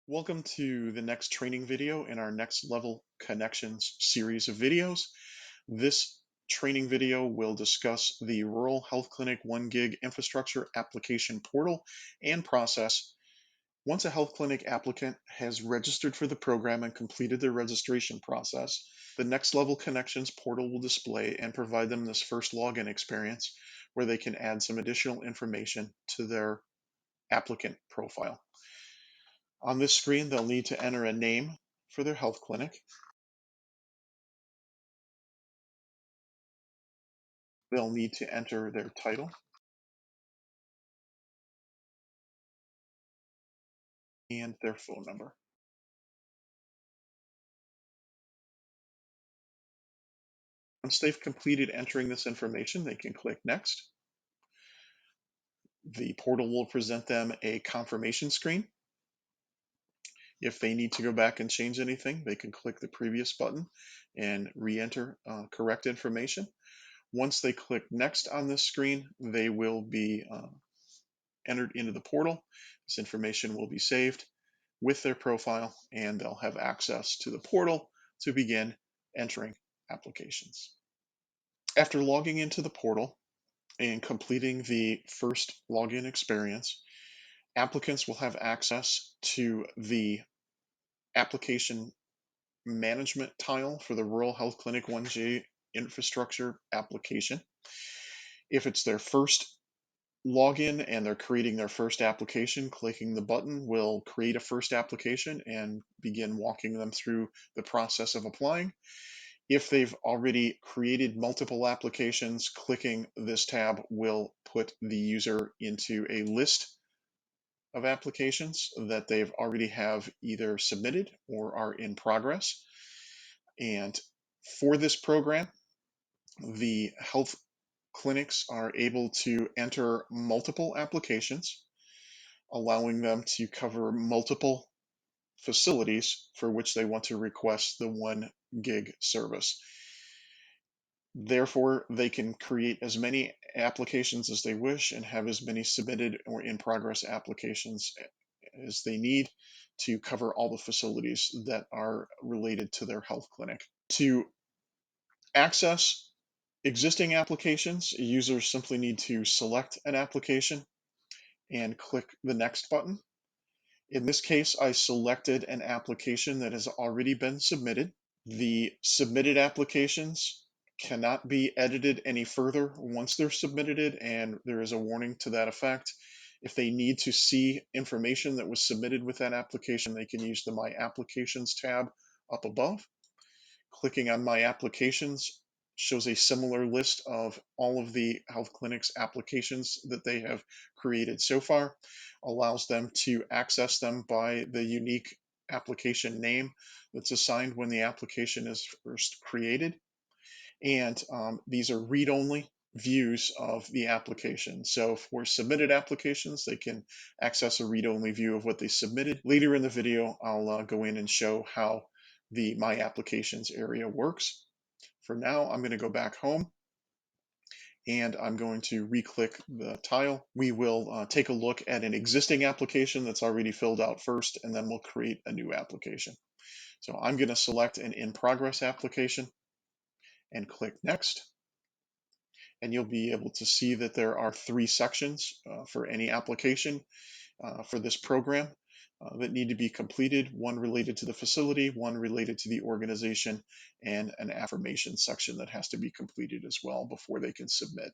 Welcome to the next training video in our Next Level Connections series of videos. This training video will discuss the Rural Health Clinic 1 gig infrastructure application portal and process. Once a health clinic applicant has registered for the program and completed their registration process, the Next Level Connections portal will display and provide them this first login experience where they can add some additional information to their applicant profile. On this screen, they'll need to enter a name for their health clinic. They'll need to enter their title and their phone number. Once they've completed entering this information, they can click Next. The portal will present them a confirmation screen. If they need to go back and change anything, they can click the previous button and re-enter correct information. Once they click Next on this screen, they will be entered into the portal. This information will be saved with their profile, and they'll have access to the portal to begin entering applications. After logging into the portal and completing the first login experience, applicants will have access to the application management tile for the Rural Health Clinic 1G infrastructure application. If it's their first login and they're creating their first application, clicking the button will create a first application and begin walking them through the process of applying. If they've already created multiple applications, clicking this tab will put the user into a list of applications that they've already have either submitted or are in progress. And for this program, the health clinics are able to enter multiple applications, allowing them to cover multiple facilities for which they want to request the 1 gig service. Therefore, they can create as many applications as they wish and have as many submitted or in progress applications as they need to cover all the facilities that are related to their health clinic. To access existing applications, users simply need to select an application and click the Next button. In this case, I selected an application that has already been submitted. The submitted applications cannot be edited any further once they're submitted, and there is a warning to that effect. If they need to see information that was submitted with that application, they can use the My Applications tab up above. Clicking on My Applications shows a similar list of all of the health clinics applications that they have created so far, allows them to access them by the unique application name that's assigned when the application is first created. And these are read-only views of the application. So for submitted applications, they can access a read-only view of what they submitted. Later in the video, I'll go in and show how the My Applications area works. For now, I'm going to go back home and I'm going to re-click the tile. We will take a look at an existing application that's already filled out first, and then we'll create a new application. So I'm going to select an in-progress application and click Next. And you'll be able to see that there are 3 sections for any application for this program that need to be completed, one related to the facility, one related to the organization, and an affirmation section that has to be completed as well before they can submit.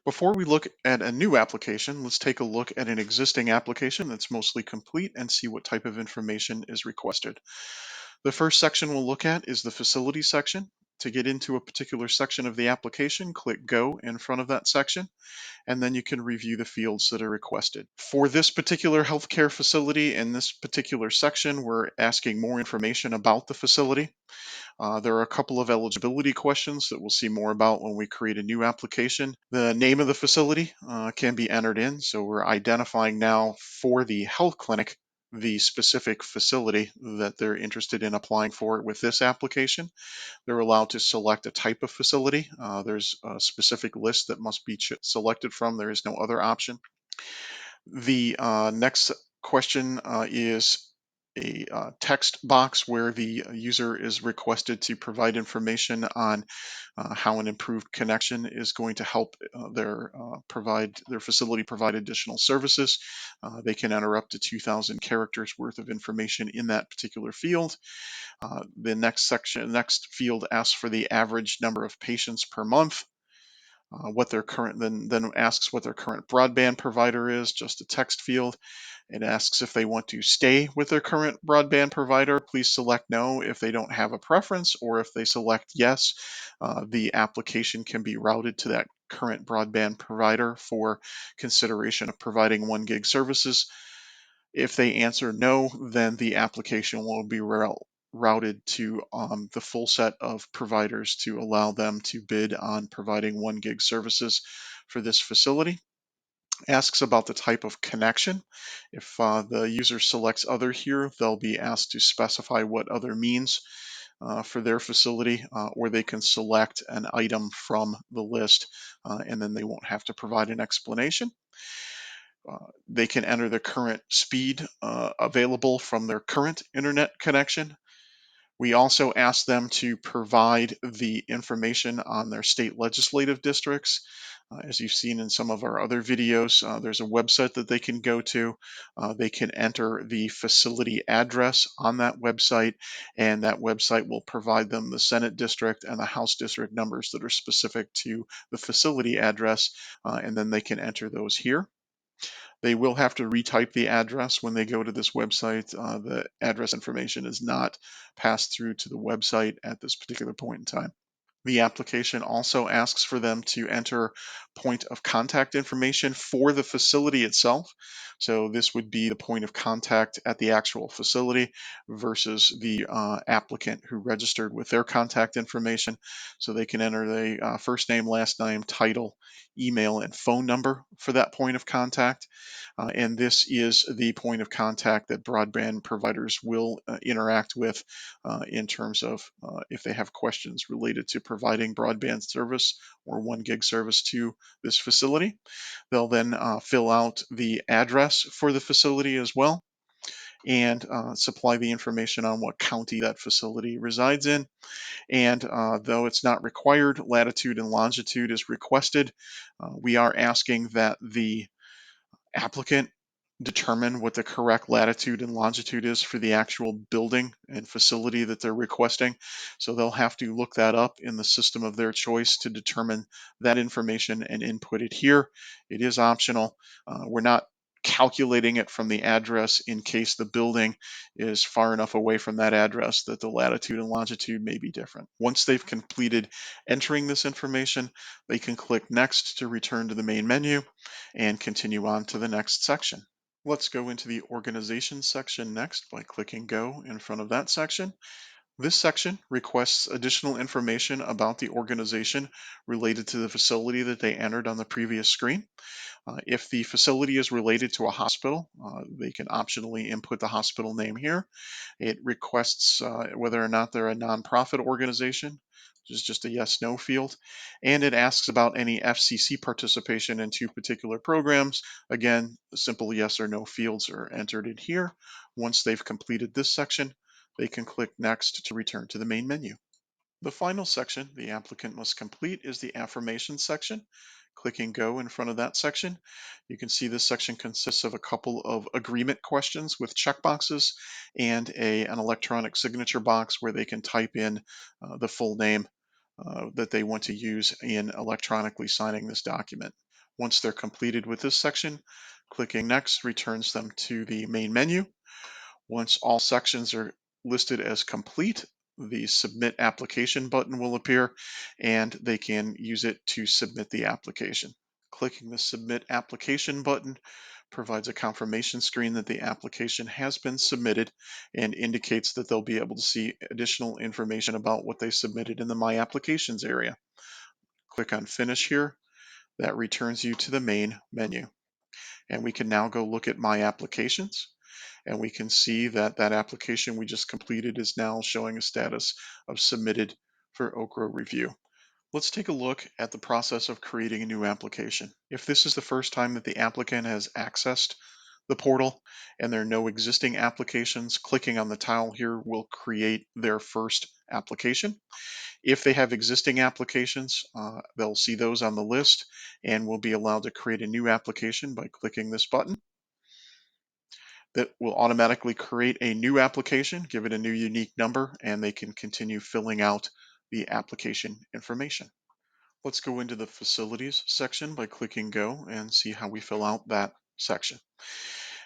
Before we look at a new application, let's take a look at an existing application that's mostly complete and see what type of information is requested. The first section we'll look at is the facility section. To get into a particular section of the application, click Go in front of that section, and then you can review the fields that are requested. For this particular healthcare facility in this particular section, we're asking more information about the facility. There are a couple of eligibility questions that we'll see more about when we create a new application. The name of the facility can be entered in, so we're identifying now for the health clinic the specific facility that they're interested in applying for with this application. They're allowed to select a type of facility. There's a specific list that must be selected from. There is no other option. The next question is text box where the user is requested to provide information on how an improved connection is going to help their facility provide additional services. They can enter up to 2,000 characters worth of information in that particular field. The next field asks for the average number of patients per month. What their current then asks what their current broadband provider is, just a text field. It asks if they want to stay with their current broadband provider. Please select no if they don't have a preference, or if they select yes, the application can be routed to that current broadband provider for consideration of providing 1 gig services. If they answer no, then the application will be routed to the full set of providers to allow them to bid on providing 1 gig services for this facility. Asks about the type of connection. If the user selects other here, they'll be asked to specify what other means for their facility, or they can select an item from the list, and then they won't have to provide an explanation. They can enter the current speed available from their current internet connection. We also ask them to provide the information on their state legislative districts. As you've seen in some of our other videos, there's a website that they can go to. They can enter the facility address on that website, and that website will provide them the Senate district and the House district numbers that are specific to the facility address, and then they can enter those here. They will have to retype the address when they go to this website. The address information is not passed through to the website at this particular point in time. The application also asks for them to enter point of contact information for the facility itself. So this would be the point of contact at the actual facility versus the applicant who registered with their contact information. So they can enter the first name, last name, title, email, and phone number for that point of contact. And this is the point of contact that broadband providers will interact with in terms of if they have questions related to providing broadband service or 1 gig service to this facility. They'll then fill out the address for the facility as well, and supply the information on what county that facility resides in. And though it's not required, latitude and longitude is requested. We are asking that the applicant determine what the correct latitude and longitude is for the actual building and facility that they're requesting. So they'll have to look that up in the system of their choice to determine that information and input it here. It is optional. We're not calculating it from the address in case the building is far enough away from that address that the latitude and longitude may be different. Once they've completed entering this information, they can click next to return to the main menu and continue on to the next section. Let's go into the organization section next by clicking go in front of that section. This section requests additional information about the organization related to the facility that they entered on the previous screen. If the facility is related to a hospital, they can optionally input the hospital name here. It requests whether or not they're a nonprofit organization, which is just a yes/no field. And it asks about any FCC participation in 2 particular programs. Again, simple yes or no fields are entered in here. Once they've completed this section, they can click next to return to the main menu. The final section the applicant must complete is the affirmation section. Clicking go in front of that section, you can see this section consists of a couple of agreement questions with checkboxes and an electronic signature box where they can type in the full name that they want to use in electronically signing this document. Once they're completed with this section, clicking next returns them to the main menu. Once all sections are listed as complete, the Submit Application button will appear, and they can use it to submit the application. Clicking the Submit Application button provides a confirmation screen that the application has been submitted and indicates that they'll be able to see additional information about what they submitted in the My Applications area. Click on Finish here. That returns you to the main menu. And we can now go look at My Applications, and we can see that that application we just completed is now showing a status of submitted for Okra review. Let's take a look at the process of creating a new application. If this is the first time that the applicant has accessed the portal and there are no existing applications, clicking on the tile here will create their first application. If they have existing applications, they'll see those on the list and will be allowed to create a new application by clicking this button. That will automatically create a new application, give it a new unique number, and they can continue filling out the application information. Let's go into the facilities section by clicking go and see how we fill out that section.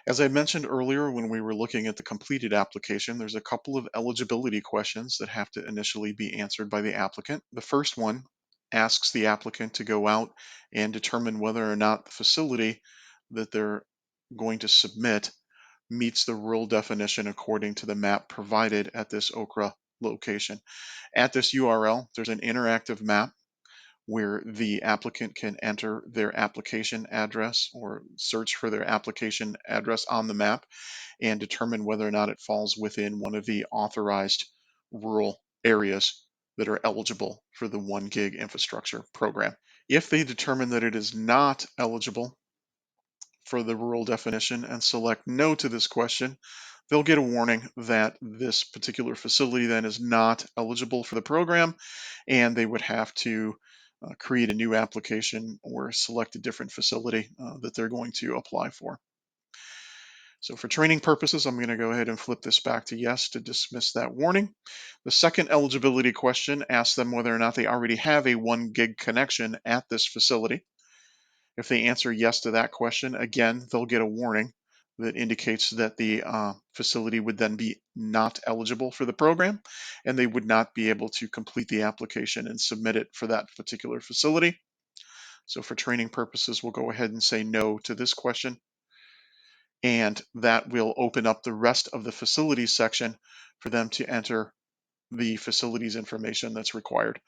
As I mentioned earlier when we were looking at the completed application, there's a couple of eligibility questions that have to initially be answered by the applicant. The first one asks the applicant to go out and determine whether or not the facility that they're going to submit meets the rural definition according to the map provided at this Okra location. At this URL, there's an interactive map where the applicant can enter their application address or search for their application address on the map and determine whether or not it falls within one of the authorized rural areas that are eligible for the 1 gig infrastructure program. If they determine that it is not eligible for the rural definition and select no to this question, they'll get a warning that this particular facility then is not eligible for the program and they would have to create a new application or select a different facility that they're going to apply for. So for training purposes, I'm going to go ahead and flip this back to yes to dismiss that warning. The second eligibility question asks them whether or not they already have a 1 gig connection at this facility. If they answer yes to that question, again, they'll get a warning that indicates that the facility would then be not eligible for the program and they would not be able to complete the application and submit it for that particular facility. So for training purposes, we'll go ahead and say no to this question. And that will open up the rest of the facilities section for them to enter the facilities information that's required.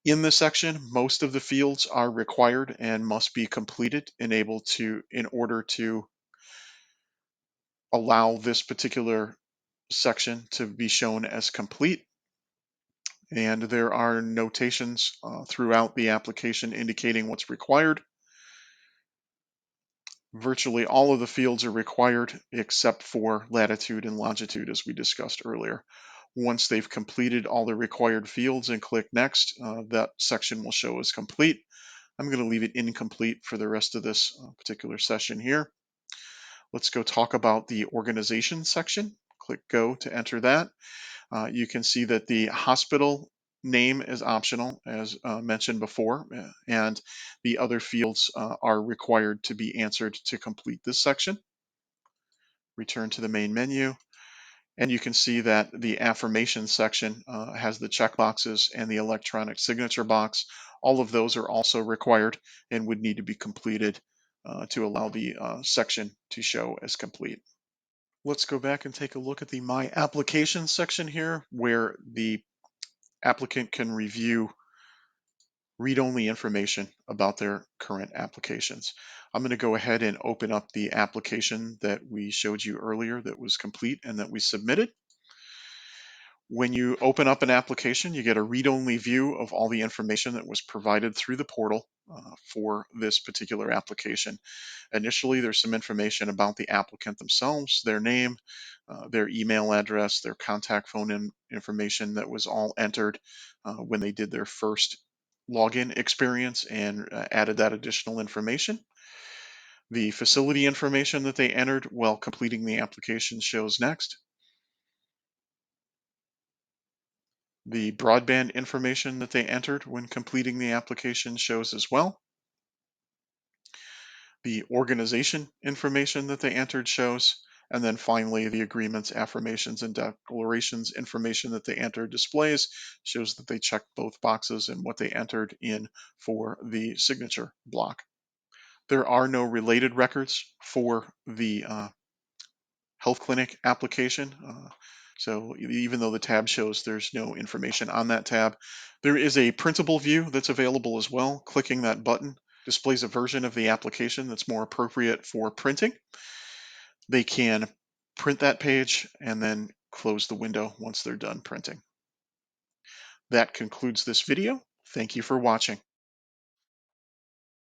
In this section, most of the fields are required and must be completed in order to allow this particular section to be shown as complete. And there are notations throughout the application indicating what's required. Virtually all of the fields are required except for latitude and longitude, as we discussed earlier. Once they've completed all the required fields and click next, that section will show as complete. I'm going to leave it incomplete for the rest of this particular session here. Let's go talk about the organization section. Click go to enter that. You can see that the hospital name is optional, as mentioned before, and the other fields are required to be answered to complete this section. Return to the main menu, and you can see that the affirmation section has the checkboxes and the electronic signature box. All of those are also required and would need to be completed to allow the section to show as complete. Let's go back and take a look at the My Application section here, where the applicant can review read-only information about their current applications. I'm going to go ahead and open up the application that we showed you earlier that was complete and that we submitted. When you open up an application, you get a read-only view of all the information that was provided through the portal for this particular application. Initially, there's some information about the applicant themselves, their name, their email address, their contact phone information that was all entered when they did their first login experience and added that additional information. The facility information that they entered while completing the application shows next. The broadband information that they entered when completing the application shows as well. The organization information that they entered shows. And then finally, the agreements, affirmations, and declarations information that they entered displays, shows that they checked both boxes and what they entered in for the signature block. There are no related records for the health clinic application. So even though the tab shows there's no information on that tab, there is a printable view that's available as well. Clicking that button displays a version of the application that's more appropriate for printing. They can print that page and then close the window once they're done printing. That concludes this video. Thank you for watching.